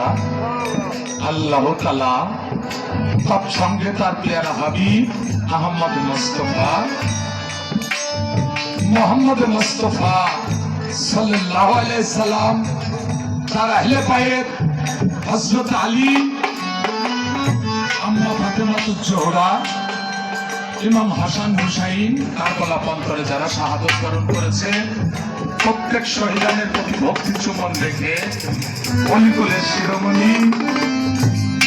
কথা। আল্লাহ তাআলা তার সঙ্গে তার প্যারা হাবিব আহমদ মুস্তাফা মোহাম্মদ মুস্তাফা সাল্লাল্লাহু আলাইহি সাল্লাম, তার আহলে বায়ত হযরত আলী, আম্মা ফাতেমাতুজ জোহরা, ইমাম হাসান হুসাইন, কারবালা প্রান্তরে যারা শাহাদত বরণ করেছে, প্রত্যেক শহীদানের প্রতি ভক্তি চুমন রেখে অলিকুলের শিরোমণি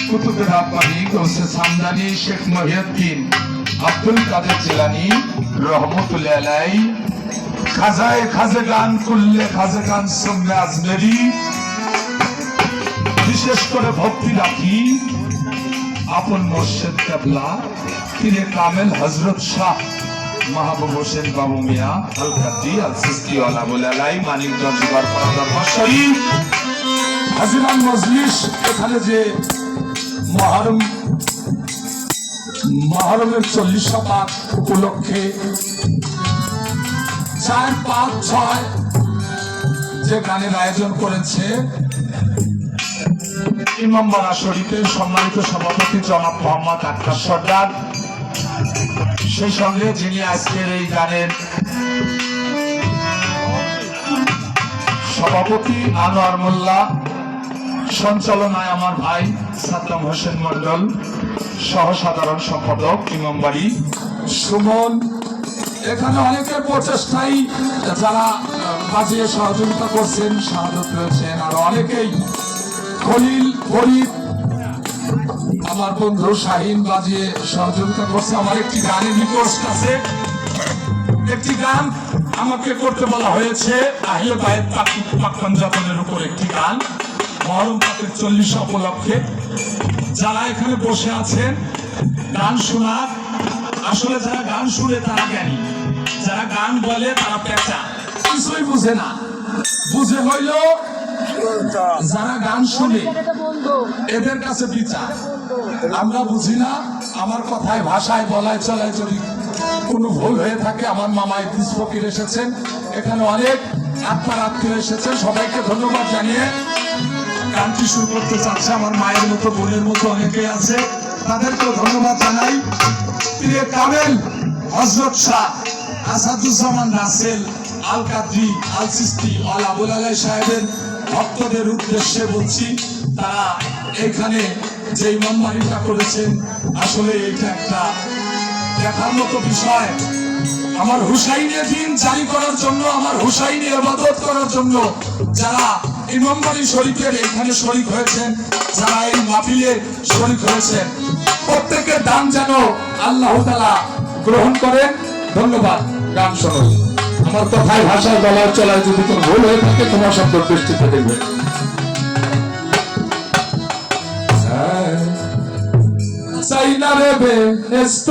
কুতুবে রাব্বানী গৌসে সামদানি শেখ মহিউদ্দিন আব্দুল কাদের জিলানী রহমতুল্লাহ আলাইহি, খাজায়ে খাজগান কুল্লে খাজগান সুম্মে আজমেরি, বিশেষ করে ভক্তি রাখি আপন মুর্শিদ কেবলা পীরে কামেল হযরত শাহ মাহবুব হোসেন বাবু মিয়া আল কাদরি আল সিস্তি ওয়ালা বুলালাই মানিকগঞ্জ গড়পাড়া দরবার শরীফ হাজিরান মজলিস। এখানে যে মহরমের 40 পাক উপলক্ষে 4, 5, 6 যে গানের আয়োজন করেছে ইমামবাড়া শরীফের সম্মানিত সভাপতি জনাব মোহাম্মদ আক্তার সর্দার, সেই সঙ্গে যিনি আজকের এই গানের সভাপতি আনোয়ার মোল্লা, সঞ্চালনায় আমার ভাই সাদ্দাম হোসেন মন্ডল, সহ সাধারণ সম্পাদক ইমামবাড়ি সুমন। এখানে অনেকের প্রচেষ্টায় যারা বাজিয়ে সহযোগিতা করছেন, শাহাদত রয়েছেন, আর অনেকেই খলিল ফরিদ, আমার বন্ধু শাহিন বাজিয়ে সহযোগিতা করছে। আমার একটি গানের রিকোয়েস্ট আছে, একটি গান আমাকে করতে বলা হয়েছে আহলে বায়ত পাক পঞ্জাবের উপর একটি গান মহরম পাকের 40 উপলক্ষে। যারা এখানে বসে আছেন গান শোনার, আসলে যারা গান শুনে তারা জ্ঞানী, যারা গান বলে তারা পেঁচা, কিছুই বুঝে না। বুঝে হইল যারা গান শুনে এদের কাছে বিচার, আমরা বুঝি না। আমার কথায় ভাষায় বলায় চলায় যদি কোনো ভুল হয়ে থাকে, আমার মামা ইদ্রিস ফকির এসেছেন, এখানে অনেক আত্মার আত্মীয় এসেছেন, সবাইকে ধন্যবাদ জানিয়ে গানটি শুরু করতে চাচ্ছে। আমার মায়ের মতো বোনের মতো অনেকে আছে, তাদেরকেও ধন্যবাদ জানাই। পীরে কামেল হযরত শাহ আসাদুজ্জামান রাসেল আল কাদরি আল সিস্তি ওয়ালা বুলালাই সাহেবের ভক্তদের উদ্দেশ্যে বলছি, তারা এখানে যে ইমামবাড়িটা করেছেন, আসলে এটা একটা দেখার মতো বিষয়। আমার হুসাইনের দিন জারি করার জন্য, আমার হুসাইনি ইবাদত করার জন্য যারা ইমামবাড়ি শরীফের এখানে শরীক হয়েছেন, যারা এই মাহফিলে শরীক হয়েছেন, প্রত্যেকের দান যেন আল্লাহ তাআলা গ্রহণ করেন। ধন্যবাদ। গান শোনো। আমার কথায় ভাষায় বলার চলায় যদি কোনো ভুল হয়ে থাকে, তোমার শব্দ দৃষ্টিতে দেখবে। চাই না রে বেহেশত